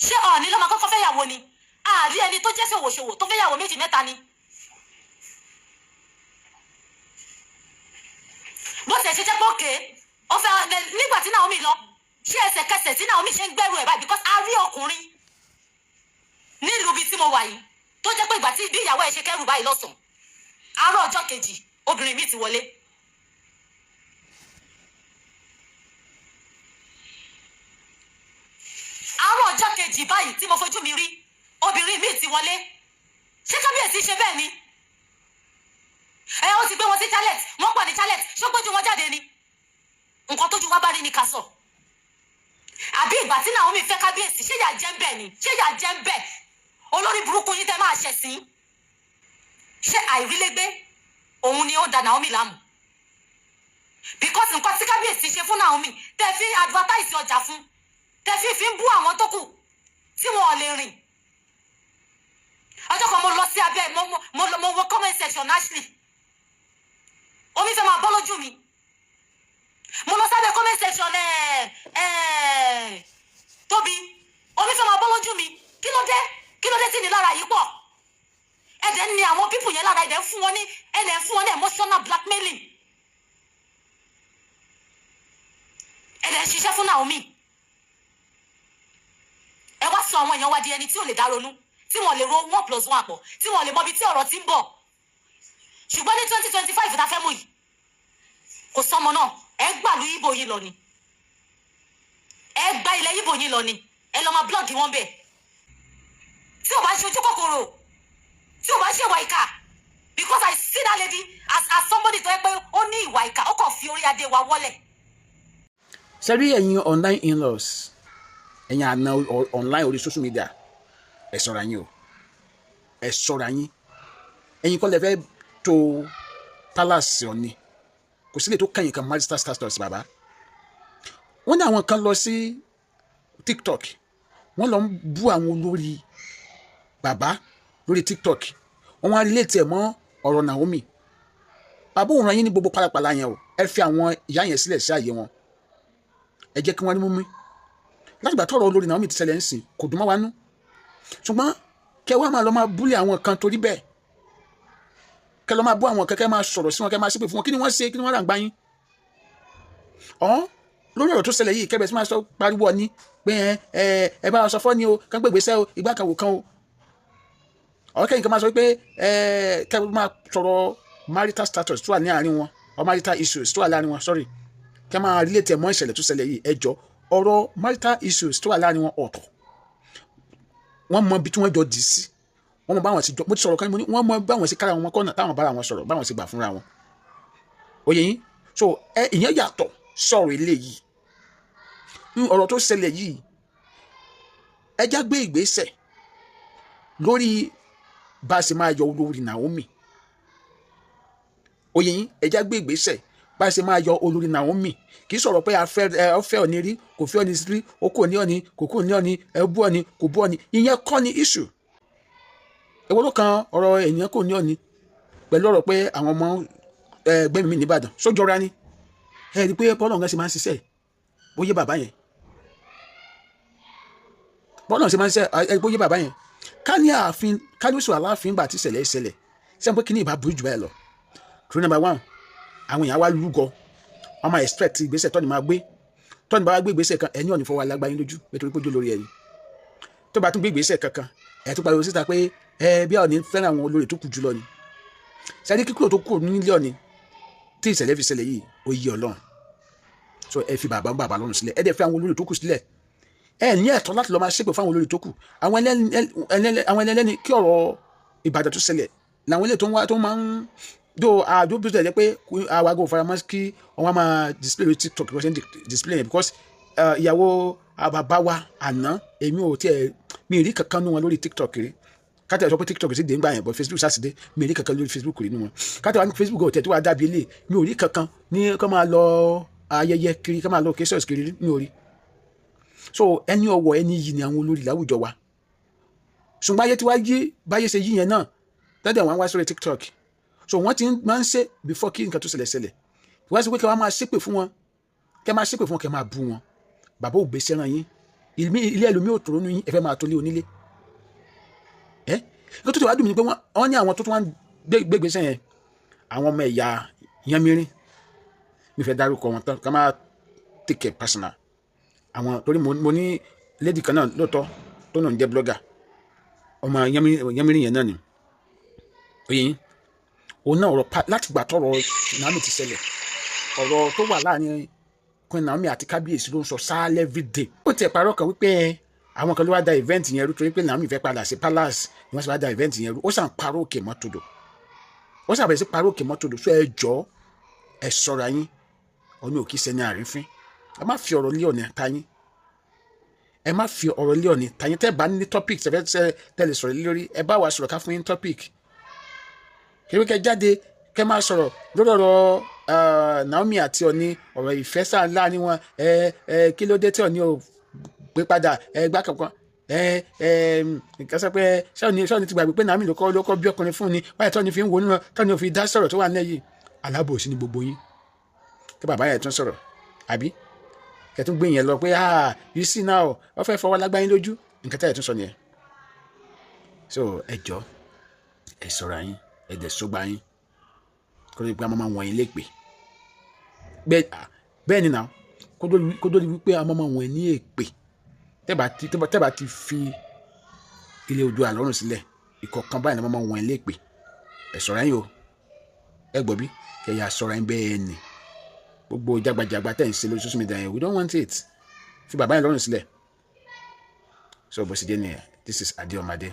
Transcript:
ṣé Ọọ̀ni ló máa kọ́kọ́ fẹ́ yàwó ni àrí ẹni tó jẹ́ ṣòwòṣòwò tó fẹ́ yàwó 2 mẹ́ta ni. bó ṣe ṣe jẹ́ pé òkè ó fẹ́ nígbà tí Naomi lọ ṣé ẹsẹ̀kẹsẹ̀ tí Naomi ṣe ń gbẹ́rù ẹ̀ báyìí because a rí ọkùnrin nílùú bíi tí mo wà yìí tó jẹ́ pé ìgbà tí bí ìyàwó ẹ̀ ṣe kẹ́rù báyìí lọ́sàn-án àárọ̀ ọjọ́ kejì obìnrin mi ti wọlé. àárọ̀ ọjọ́ kejì báyìí tí mo fojú mi rí obìnrin mi ti wọlé. ṣé kábíyèsí ṣe bẹ́ẹ̀ ni? ó ti gbé wọn sí chalet wọ́n pọ̀ ní chalet ṣó gbójú wọn jáde ni? nǹkan tójú wa bá rí ni ká sọ. àbí ìgbà tí Naomi fẹ́ kábíyèsí ṣé yà jẹ́ ń bẹ̀ ni? ṣé yà jẹ́ ń bẹ̀? olórí burúkú yín tẹ́ máa ṣẹ̀sín. ṣé àìrílégbé òun ni ó da Naomi láàmú? because nǹkan tí kábíyèsí ṣe fún Naomi tẹ́ fi advertise ọjà fún tẹ́ fi ń bú àwọn tó kù tí wọn ò lè rìn. ọjọ́ kan mo lọ sí abẹ́ mo wo comment section Ashley omi fẹ́ máa bọ́ lójú mi. mo lọ sábẹ́ comment section Tóbi omi fẹ́ máa bọ́ lójú mi. kí ló dé tí ní lára yìí pọ̀? ẹ̀dẹ̀ ni àwọn pípù yẹn lára ẹ̀dẹ̀ fún wọn ní emotional blackmailing. ẹ̀dẹ̀ ń ṣiṣẹ́ fún Naomi. ẹ wá sọ àwọn èèyàn wá di ẹni tí ò lè dá ronú tí wọ́n lè ro 1+1 pọ̀ tí wọ́n lè mọ ibi tí ọ̀rọ̀ ti ń bọ̀. ṣùgbọ́n ní 2025 ta fẹ́ mú yìí kò sọmọ náà ẹ gbàlú ibo yìí lọ ni ẹ gba ilẹ̀ ibo yìí lọ ni ẹ lọ máa blọọgì wọn bẹ́ẹ̀ tí ò bá ṣe ojú kòkòrò tí ò bá ṣe ìwà ìkà because I see that lady as somebody tó yẹ pé ó ní ìwà ìkà ó kàn fi orí adé wa wọlẹ̀. ṣe rí ẹ̀yin online in-laws ẹ̀yin àna online orí social media ẹ ṣọ́ra yín o ẹ ṣọ́ra yín ẹ̀yin kọ́ lẹ fẹ́ tó palace Ọọ̀ni kò sí lè tó kẹ́yìn kan marital status bàbá. wọ́n ní àwọn kan lọ sí TikTok wọ́n lọ ń bú àwọn olórí bàbá lórí TikTok wọ́n wá relate ẹ̀ mọ́ ọ̀rọ̀ Naomi. bàbá òun ràn yín ní gbogbo pálapàla yẹn o ẹ fi àwọn ìyá yẹn sílẹ̀ sí àyè wọn ẹ jẹ́ kí wọ́n ní mú mi láti gbà tọ̀rọ̀ olórí Naomi ti ṣẹlẹ̀ ń sìn kò dùn mọ́ wa nú ṣùgbọ́n kẹ wá máa lọ máa búlẹ̀ àwọn kan torí bẹ́ẹ̀ kẹ lọ máa bú àwọn kẹkẹ máa sọ̀rọ̀ sí wọn kẹ máa ṣépè fún wọn kí ni wọ́n ṣe kí ni wọ́n rà ń gbá yín lórí ọ̀rọ̀ tó ṣẹlẹ̀ yìí kẹbẹ̀ sí máa sọ pariwo ní pé ẹ bá sọ fọ́ ni o kán gbègbèsẹ́ o ìgbà kan wò kan o kẹ́yìn kan máa sọ pé kẹ máa sọ̀rọ̀ marital status tó wà ní àárín wọn or marital issues tó wà láàrin wọn sorry kẹ máa relate mọ́ ìṣẹ̀lẹ̀ tó ṣẹlẹ̀ yìí ẹ jọ ọ̀rọ̀ marital issues tó wà láàrin wọn ọ̀tọ̀ wọ́n mọ ibi tí wọ́n jọ dì sí wọ́n mọ báwọn ti jọ mo ti sọ̀rọ̀ kan wọ́n mọ báwọn ti kára wọn kọ́nà táwọn bára wọn sọ̀rọ̀ báwọn ti gbà fúnra wọn òye yín so ìyẹn yàtọ̀ sọ̀rọ̀ eléyìí ọ̀rọ̀ tó ṣẹlẹ̀ yìí ẹjá gbé ìgbésẹ̀ lórí bá a ṣe máa yọ olórí Naomi òye yín ẹjá gbé ìgbésẹ̀ bá a ṣe máa yọ olórí Naomi kì í sọ̀rọ̀ pé ọ̀fẹ́ Ọọ̀ni rí kò fi Ọọ̀ni rí ó kò ní Ọọ̀ni kò kò ní Ọọ̀ni ẹ bú Ọọ̀ni kò bú Ọọ̀ni ìyẹn kọ́ ni issue èwo ló kan ọ̀rọ̀ ènìyàn kò ní Ọọ̀ni pẹ̀lú ọ̀rọ̀ pé àwọn ọmọ ẹgbẹ́ mi nìbàdàn sójọra ni ẹ rí i pé bọ́ọ̀lù ọ̀gá ṣe máa ń ṣiṣẹ́ bóyá bàbá yẹn bọ́ọ̀lù ọ̀gá ṣe máa ń ṣiṣẹ́ bóyá bàbá yẹn ká ní ààfin ká ní oṣù aláàfin gbà tí ìṣẹ̀lẹ̀ sẹ́yìn pé kí ni ìbá burú jù báyìí lọ true number 1 àwọn èèyàn wá lúgọ wọ́n máa expect ìgbésẹ̀ tọ́ni máa gbé tọ́ni bá wá gbé ìgbésẹ̀ kan ẹni Ọọ̀ni fọwọ́ alágbáyé lójú nítorí pé ojú lórí ẹ̀yìn tó bá tún gbé ìgbésẹ̀ kankan ẹ̀ tó pariwo síta pé bí Ọọ̀ni fẹ́ràn àwọn olórí tó kù jùlọ ni sẹ́ni kíkúrò tó kù nílé Ọọ̀ni tí ìṣẹ̀lẹ̀ fi ṣẹlẹ̀ yìí ó yí Ọlọ́run so ẹ fi bàbá lọ́rùn sílẹ̀ ẹ dẹ̀ fi àwọn olórí tó kù sílẹ̀ ẹ ní ẹ̀tọ́ láti lọ máa ṣépè fún àwọn olórí tó kù àwọn ẹlẹ́ni kí ọ̀rọ̀ Ìbàdàn tó ṣẹlẹ̀ làwọn ilé tó máa ń do àdó bí ó tẹ̀lé pé àwa go faramọ́ kí wọ́n máa display lórí TikTok bí wọ́n ṣe ń display yẹn because ìyàwó bàbá wa àná èmi ò tiẹ̀ mi rí kankan nú wọn lórí TikTok rí kátà sọ pé TikTok sì dé ńgbà yẹn bọ Facebook sátidé mi ò rí kankan lórí Facebook rí nú wọn kátà wà ní Facebook ọ̀tẹ̀ tó wà dàbí ilé mi ò rí kankan ní kọ́ máa lọ ayẹyẹ kiri kọ́ máa lọ kéṣọ́ọ̀sì kiri mi ò rí so ẹni ọwọ́ ẹni yìí ni àwọn olórí láwùjọ wa ṣùgbọ́n ayé tí wàá yí báyé ṣe yí yẹn náà dáadáa wọn wá sórí TikTok so wọ́n ti máa ń ṣe before kí nǹkan tó ṣẹlẹ̀ wọ́n á sọ pé kí wọ́n máa ṣépè fún wọn kẹ́ máa ṣépè fún wọn kẹ́ máa bú wọn bàbá ò gbèsè ràn yín ilé ẹlòmíì ò tòrò nínú yín ẹ fẹ́ máa tó lé onílé nǹkan tó ti wá dùn mí ni pé wọ́n ní àwọn tó tún wá gbégbèsè yẹn àwọn ọmọ ẹ̀yà Yanmirin mi fẹ́ dárúkọ wọn tán ká má take it personal àwọn torí mo ní lady kan náà lóòótọ́ tó náà ń jẹ́ blogger ọmọ Yanmirin yẹn náà ni oye yín òun náà ọ̀rọ̀ láti gbà tọ̀rọ̀ Naomi ti ṣẹlẹ̀ ọ̀rọ̀ tó wà láàrin Queen Naomi àti kábíyèsí ló ń sọ sáálẹ̀ everyday ó tiẹ̀ parọ́ kan wípé àwọn kan ló wá da event yẹn rú torí pé Naomi fẹ́ padà sí palace ni wọ́n sì wá da event yẹn rú ó sàn parọ́ òkè mọ́tòdò ó sàbẹ̀ sí parọ́ òkè mọ́tòdò sọ ẹ jọ ẹ ṣọ́ra yín ọ̀nà òkì sẹ́ni àrífín ẹ má fi ọ̀rọ̀ lé ọ̀nà tayín ẹ má fi ọ̀rọ̀ lé ọ̀nà tayín tẹ́ bá ní topic tẹ́lẹ̀ sọ̀rọ̀ lórí ẹ bá wa sọ̀rọ̀ ká fún yín topic kí kẹ́ jáde kẹ́ máa sọ̀rọ̀ lórí ọ̀rọ̀ Naomi àti Ọọ̀ni ọ̀rọ̀ ìfẹ́ sáà láàrin wọn kí ló dé tí Ọọ̀ni ò gbé padà gbá kankan nǹkan sọ pé sọ́ọ̀ni ti gbàgbé pé Naomi ló kọ́ bí ọkùnrin fún ni wáyé tọ́ni fi ń wo nínú tọ́ni ò fi dá sọ̀rọ̀ tó wà nílẹ̀ yìí alábòsí ni gbogbo yín kí bàbá yẹn tún sọ̀rọ̀ àbí kẹtún gbé yẹn lọ pé you see now wọ́n fẹ́ fọwọ́ lágbá yín lójú nǹkan tẹ́ ẹ̀ tún sọ nìyẹn so ẹ jọ ẹ ṣọ́ra yín ẹ dẹ̀ sógbá yín kó ló di pé a máa wọ̀nyí lépè bẹ́ẹ̀ ni náà kó ló di wípé a máa wọ̀nyí ní èpè tẹ́bà ti fi ilé Oòduà lọ́rùn sílẹ̀ ìkọ̀kan báyìí ni a máa wọ̀nyí lépè ẹ ṣọ́ra yín o ẹ gbọ́ bí kẹyà ṣọ́ra yín bẹ́ẹ̀ ni gbogbo jagbajagba tẹ̀ ń ṣe lórí social media yẹn we don't want it fi bàbá yẹn lọ́rùn sílẹ̀ so bó ṣe jẹ́ nìyẹn this is Ade Omade.